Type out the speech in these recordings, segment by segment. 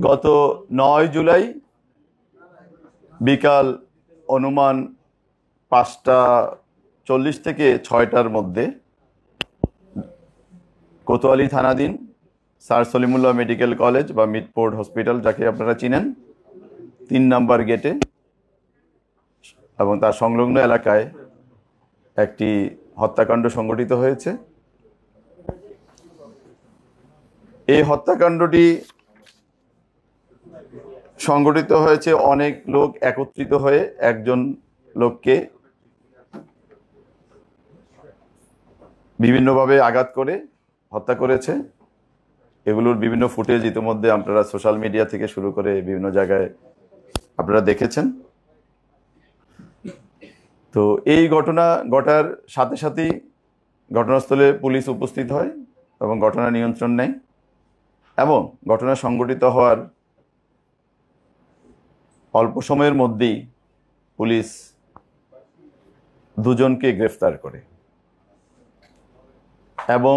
গত 9 জুলাই বিকাল অনুমান 5:40 থেকে 6টার মধ্যে কোতোয়ালি থানাধীন স্যার সলিমুল্লাহ মেডিকেল কলেজ বা মিডফোর্ড হসপিটাল, যাকে আপনারা চিনেন, 3 নম্বর গেটে এবং তার সংলগ্ন এলাকায় একটি হত্যাকাণ্ড সংঘটিত হয়েছে। এই হত্যাকাণ্ডটি সংঘটিত হয়েছে অনেক লোক একত্রিত হয়ে একজন লোককে বিভিন্নভাবে আঘাত করে হত্যা করেছে। এগুলোর বিভিন্ন ফুটেজ ইতিমধ্যে আপনারা সোশ্যাল মিডিয়া থেকে শুরু করে বিভিন্ন জায়গায় আপনারা দেখেছেন। তো এই ঘটনা ঘটার সাথে সাথেই ঘটনাস্থলে পুলিশ উপস্থিত হয় এবং ঘটনা নিয়ন্ত্রণ নেয় এবং ঘটনা সংঘটিত হওয়ার অল্প সময়ের মধ্যেই পুলিশ দুজনকে গ্রেফতার করে এবং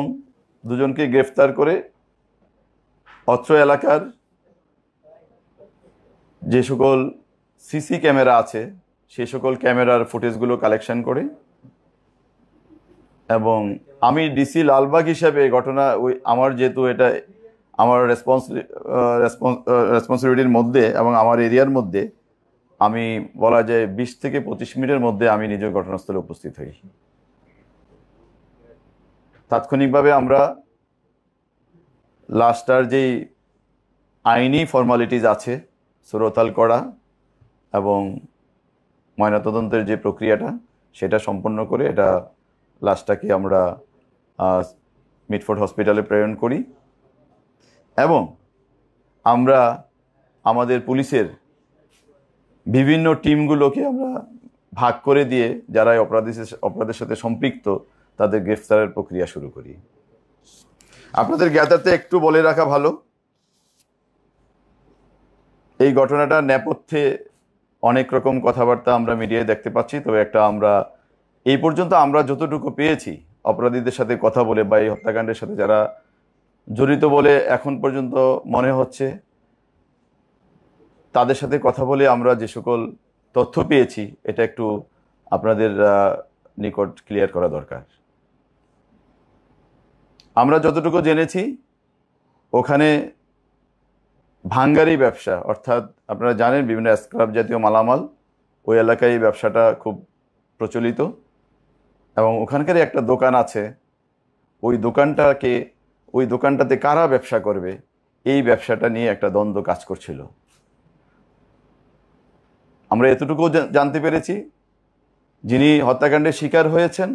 দুজনকে গ্রেফতার করে অত্র এলাকার যে সকল সিসি ক্যামেরা আছে সেই সকল ক্যামেরার ফুটেজগুলো কালেকশন করে এবং আমি ডিসি লালবাগ হিসাবে ঘটনা আমার যেহেতু এটা আমার রেসপন্সিবিলিটির মধ্যে এবং আমার এরিয়ার মধ্যে, আমি বলা যায় 20 থেকে 25 মিনিটের মধ্যে আমি নিজের ঘটনাস্থলে উপস্থিত হই। তাৎক্ষণিকভাবে আমরা লাস্টার যেই আইনি ফর্মালিটিজ আছে সুরতাল করা এবং ময়নাতদন্তের যে প্রক্রিয়াটা সেটা সম্পন্ন করে এটা লাশটাকে আমরা মিডফোর্ড হসপিটালে প্রেরণ করি এবং আমরা আমাদের পুলিশের বিভিন্ন টিমগুলোকে আমরা ভাগ করে দিয়ে যারা অপরাধের সাথে সম্পৃক্ত তাদের গ্রেফতারের প্রক্রিয়া শুরু করি। আপনাদের জ্ঞাতার্থে একটু বলে রাখা ভালো, এই ঘটনাটার নেপথ্যে অনেক রকম কথাবার্তা আমরা মিডিয়ায় দেখতে পাচ্ছি, তবে একটা আমরা এই পর্যন্ত আমরা যতটুকু পেয়েছি অপরাধীদের সাথে কথা বলে বা এই হত্যাকাণ্ডের সাথে যারা জড়িত বলে এখন পর্যন্ত মনে হচ্ছে, তাদের সাথে কথা বলে আমরা যে সকল তথ্য পেয়েছি এটা একটু আপনাদের নিকট ক্লিয়ার করা দরকার। আমরা যতটুকু জেনেছি ওখানে ভাঙ্গারি ব্যবসা, অর্থাৎ আপনারা জানেন বিভিন্ন স্ক্র্যাপ জাতীয় মালামাল ওই এলাকায় এই ব্যবসাটা খুব প্রচলিত এবং ওখানকার একটা দোকান আছে, ওই দোকানটাতে কারা ব্যবসা করবে এই ব্যবসাটা নিয়ে একটা দ্বন্দ্ব কাজ করছিল। আমরা এতটুকু জানতে পেরেছি যিনি হত্যাকাণ্ডের শিকার হয়েছেন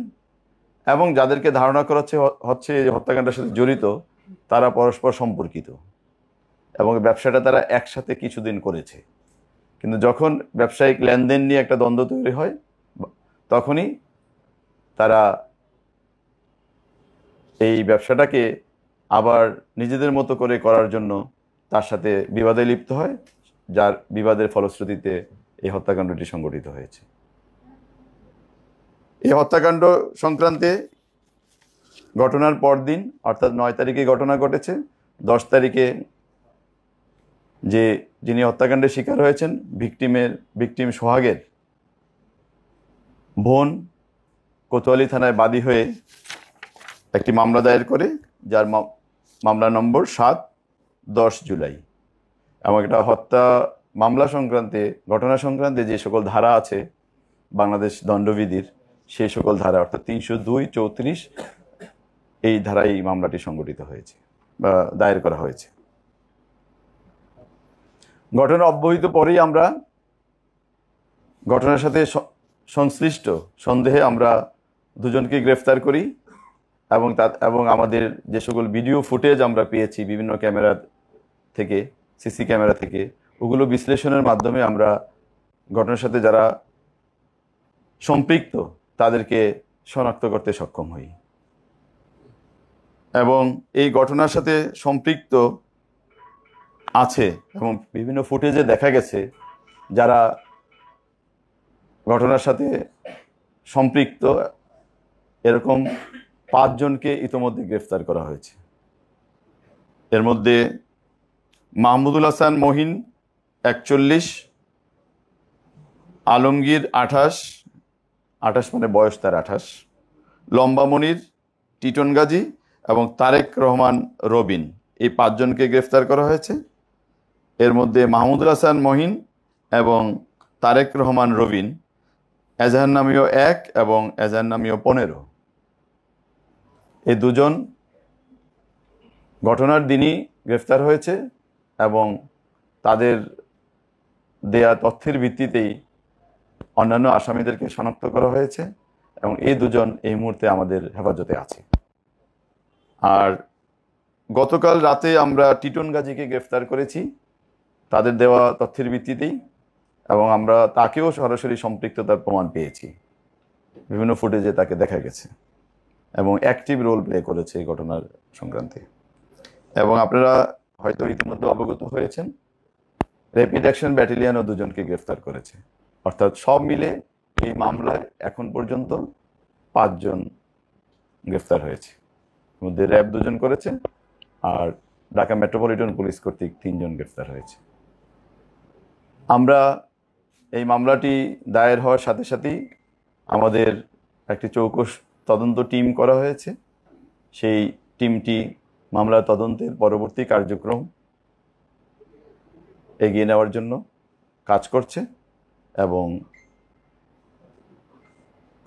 এবং যাদেরকে ধারণা করা হচ্ছে হত্যাকাণ্ডের সাথে জড়িত তারা পরস্পর সম্পর্কিত এবং ব্যবসাটা তারা একসাথে কিছুদিন করেছে, কিন্তু যখন ব্যবসায়িক লেনদেন নিয়ে একটা দ্বন্দ্ব তৈরি হয় তখনই তারা এই ব্যবসাটাকে আবার নিজেদের মতো করে করার জন্য তার সাথে বিবাদে লিপ্ত হয়, যার বিবাদের ফলশ্রুতিতে এই হত্যাকাণ্ডটি সংঘটিত হয়েছে। এই হত্যাকাণ্ড সংক্রান্তে ঘটনার পরদিন অর্থাৎ 9 তারিখে ঘটনা ঘটেছে। 10 তারিখে যিনি হত্যাকাণ্ডের শিকার হয়েছেন ভিকটিম সোহাগের বোন কোতোয়ালি থানায় বাদী হয়ে একটি মামলা দায়ের করে, যার মামলা নম্বর 7/10 জুলাই এবং এটা হত্যা মামলা সংক্রান্তে ঘটনা সংক্রান্তে যে সকল ধারা আছে বাংলাদেশ দণ্ডবিধির সেই সকল ধারা অর্থাৎ 302, 34 এই ধারায় এই মামলাটি সংঘটিত হয়েছে বা দায়ের করা হয়েছে। ঘটনা অব্যবহিত পরেই আমরা ঘটনার সাথে সংশ্লিষ্ট সন্দেহে আমরা দুজনকে গ্রেফতার করি এবং আমাদের যে সকল ভিডিও ফুটেজ আমরা পেয়েছি বিভিন্ন ক্যামেরা থেকে, সিসি ক্যামেরা থেকে, ওগুলো বিশ্লেষণের মাধ্যমে আমরা ঘটনার সাথে যারা সম্পৃক্ত তাদেরকে শনাক্ত করতে সক্ষম হই এবং এই ঘটনার সাথে সম্পৃক্ত আছে এবং বিভিন্ন ফুটেজে দেখা গেছে যারা ঘটনার সাথে সম্পৃক্ত এরকম 5 জনকে ইতোমধ্যে গ্রেফতার করা হয়েছে। এর মধ্যে মাহমুদুল হাসান মহিন 41, আলমগীর 28, 28 মানে বয়স তার 28, লম্বা মনির, টিটন গাজী এবং তারেক রহমান রবিন, এই 5 জনকে গ্রেফতার করা হয়েছে। এর মধ্যে মাহমুদুল হাসান মহিন এবং তারেক রহমান রবিন এজাহার নামীয় 1 এবং এজাহার নামীয় 15, এই দুজন ঘটনার দিনই গ্রেফতার হয়েছে এবং তাদের দেয়া তথ্যের ভিত্তিতেই অন্যান্য আসামিদেরকে শনাক্ত করা হয়েছে এবং এই দুজন এই মুহূর্তে আমাদের হেফাজতে আছে। আর গতকাল রাতে আমরা টিটন গাজীকে গ্রেফতার করেছি তাদের দেওয়া তথ্যের ভিত্তিতেই, এবং আমরা তাকেও সরাসরি সম্পৃক্ততার প্রমাণ পেয়েছি, বিভিন্ন ফুটেজে তাকে দেখা গেছে এবং অ্যাক্টিভ রোল প্লে করেছে এই ঘটনার সংক্রান্তে। এবং আপনারা হয়তো ইতিমধ্যে অবগত হয়েছেন, র্যাপিড অ্যাকশন ব্যাটালিয়নও 2 জনকে গ্রেফতার করেছে। অর্থাৎ সব মিলে এই মামলায় এখন পর্যন্ত 5 জন গ্রেফতার হয়েছে, মধ্যে র্যাব 2 জন করেছে আর ঢাকা মেট্রোপলিটন পুলিশ কর্তৃক 3 জন গ্রেফতার হয়েছে। আমরা এই মামলাটি দায়ের হওয়ার সাথে সাথেই আমাদের একটি চৌকস তদন্ত টিম করা হয়েছে। সেই টিমটি মামলার তদন্তের পরবর্তী কার্যক্রম এগিয়ে নেওয়ার জন্য কাজ করছে এবং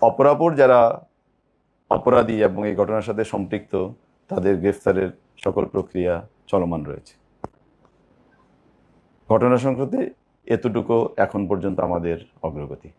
অপরাপর যারা অপরাধী এবং এই ঘটনার সাথে সম্পৃক্ত তাদের গ্রেফতারের সকল প্রক্রিয়া চলমান রয়েছে। ঘটনা সংক্রান্তে এতটুকু এখন পর্যন্ত আমাদের অগ্রগতি।